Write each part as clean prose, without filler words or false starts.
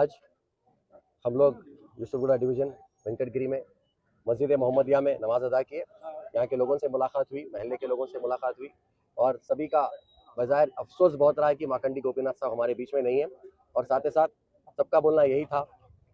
आज हम लोग यूसुफगुड़ा डिवीज़न वेंकटगिरी में मस्जिद मोहम्मदिया में नमाज अदा किए। यहाँ के लोगों से मुलाकात हुई, महल्ले के लोगों से मुलाकात हुई और सभी का बज़ाहिर अफसोस बहुत रहा है कि माकंडी गोपीनाथ साहब हमारे बीच में नहीं है। और साथ ही साथ सबका बोलना यही था,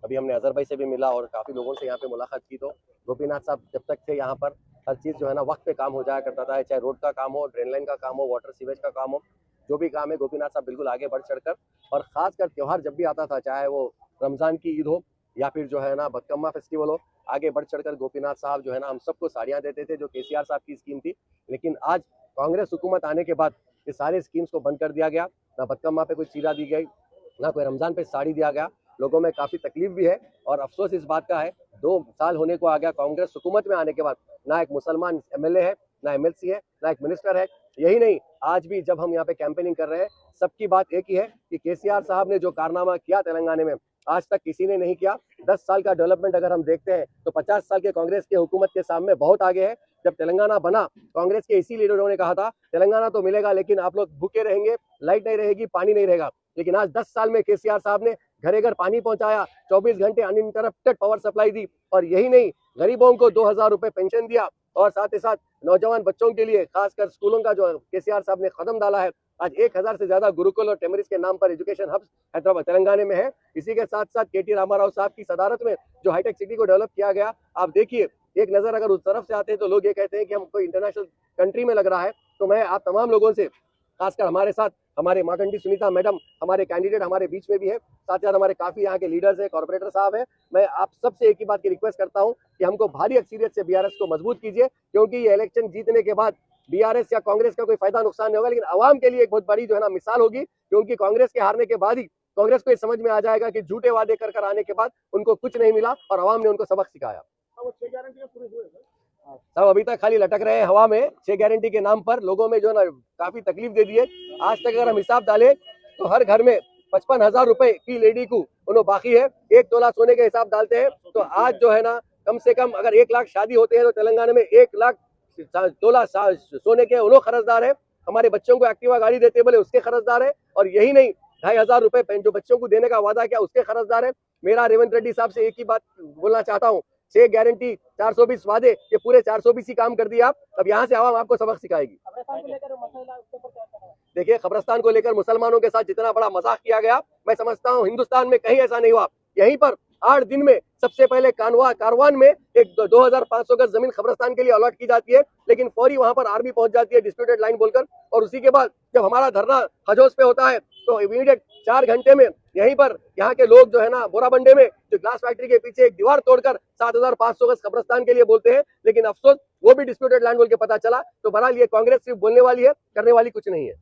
अभी हमने अजहर भाई से भी मिला और काफ़ी लोगों से यहाँ पे मुलाकात की, तो गोपीनाथ साहब जब तक थे यहाँ पर हर चीज़ जो है ना वक्त पे काम हो जाया करता था, चाहे रोड का काम हो, ड्रेन लाइन का काम हो, वाटर सीवेज का काम हो, जो भी काम है गोपीनाथ साहब बिल्कुल आगे बढ़ चढ़कर, और ख़ासकर त्यौहार जब भी आता था, चाहे वो रमज़ान की ईद हो या फिर जो है ना बदकम्मा फेस्टिवल हो, आगे बढ़ चढ़कर गोपीनाथ साहब जो है ना हम सबको साड़ियाँ देते थे, जो केसीआर साहब की स्कीम थी। लेकिन आज कांग्रेस हुकूमत आने के बाद ये सारे स्कीम्स को बंद कर दिया गया, ना बदकम्मा पे कोई चीरा दी गई, ना कोई रमज़ान पे साड़ी दिया गया। लोगों में काफ़ी तकलीफ भी है और अफसोस इस बात का है 2 साल होने को आ गया कांग्रेस हुकूमत में आने के बाद, ना एक मुसलमान एमएलए है, ना एमएलसी है, ना एक मिनिस्टर है। यही नहीं, आज भी जब हम यहाँ पे कैंपेनिंग कर रहे हैं, सबकी बात एक ही है कि केसीआर साहब ने जो कारनामा किया तेलंगाना में आज तक किसी ने नहीं किया। 10 साल का डेवलपमेंट अगर हम देखते हैं तो 50 साल के कांग्रेस के हुकूमत के सामने बहुत आगे है। जब तेलंगाना बना, कांग्रेस के इसी लीडरों ने कहा था तेलंगाना तो मिलेगा लेकिन आप लोग भूखे रहेंगे, लाइट नहीं रहेगी, पानी नहीं रहेगा। लेकिन आज 10 साल में केसीआर साहब ने घरे घर पानी पहुंचाया, 24 घंटे अनइंटरप्टेड पावर सप्लाई दी, और यही नहीं, गरीबों को 2000 रुपए पेंशन दिया, और साथ ही साथ नौजवान बच्चों के लिए खासकर स्कूलों का जो केसीआर साहब ने कदम डाला है। आज 1000 से ज्यादा गुरुकुल और टेमरिस के नाम पर एजुकेशन हब्स हैदराबाद तेलंगाना में है। इसी के साथ साथ केटी रामाराव साहब की सदारत में जो हाईटेक सिटी को डेवलप किया गया, आप देखिए, एक नजर अगर उस तरफ से आते हैं तो लोग ये कहते हैं कि हम कोई इंटरनेशनल कंट्री में लग रहा है। तो मैं आप तमाम लोगों से, खासकर हमारे साथ हमारे माकंडी सुनीता मैडम, हमारे कैंडिडेट हमारे बीच में भी है, साथ ही साथ हमारे काफी यहाँ के लीडर्स है, कॉर्पोरेटर साहब है, मैं आप सबसे एक ही बात की रिक्वेस्ट करता हूँ कि हमको भारी अक्सरियत से बीआरएस को मजबूत कीजिए, क्योंकि ये इलेक्शन जीतने के बाद बीआरएस या कांग्रेस का कोई फायदा नुकसान नहीं होगा, लेकिन आवाम के लिए एक बहुत बड़ी जो है ना मिसाल होगी, क्योंकि कांग्रेस के हारने के बाद ही कांग्रेस को समझ में आ जाएगा कि झूठे वादे कर आने के बाद उनको कुछ नहीं मिला और आवाम ने उनको सबक सिखाया। सब अभी तक खाली लटक रहे हैं हवा में, 6 गारंटी के नाम पर लोगों में जो ना काफी तकलीफ दे दी है। आज तक अगर हम हिसाब डालें तो हर घर में 55,000 रुपए की लेडी को उन्होंने बाकी है। 1 तोला सोने के हिसाब डालते हैं तो आज जो है ना कम से कम अगर 1 लाख शादी होते हैं तो तेलंगाना में 1 लाख तोला सोने के उन्होंने खर्चदार है। हमारे बच्चों को एक्टिवा गाड़ी देते बोले उसके खर्चदार है, और यही नहीं, 2,500 रुपए जो बच्चों को देने का वादा किया उसके खर्चदार है। मेरा रेवंत रेड्डी साहब से एक ही बात बोलना चाहता हूँ, 6 गारंटी 420 वादे, ये पूरे 420 ही काम कर दिया आप। अब यहाँ से आवाम आपको सबक सिखाएगी। देखिए, कब्रिस्तान को लेकर मुसलमानों के साथ जितना बड़ा मजाक किया गया, मैं समझता हूँ हिंदुस्तान में कहीं ऐसा नहीं हुआ। यहीं पर 8 दिन में सबसे पहले कारवान में एक 2500 गज जमीन कब्रिस्तान के लिए अलॉट की जाती है, लेकिन फौरी वहां पर आर्मी पहुंच जाती है डिस्प्यूटेड लाइन बोलकर, और उसी के बाद जब हमारा धरना हजोस पे होता है तो इमीडिएट 4 घंटे में यहीं पर यहाँ के लोग जो है ना बोराबंडे में जो ग्लास फैक्ट्री के पीछे एक दीवार तोड़कर 7500 गज कब्रिस्तान के लिए बोलते हैं, लेकिन अफसोस वो भी डिस्प्यूटेड लैंड बोल के पता चला। तो बहरहाल ये कांग्रेस सिर्फ बोलने वाली है, करने वाली कुछ नहीं है।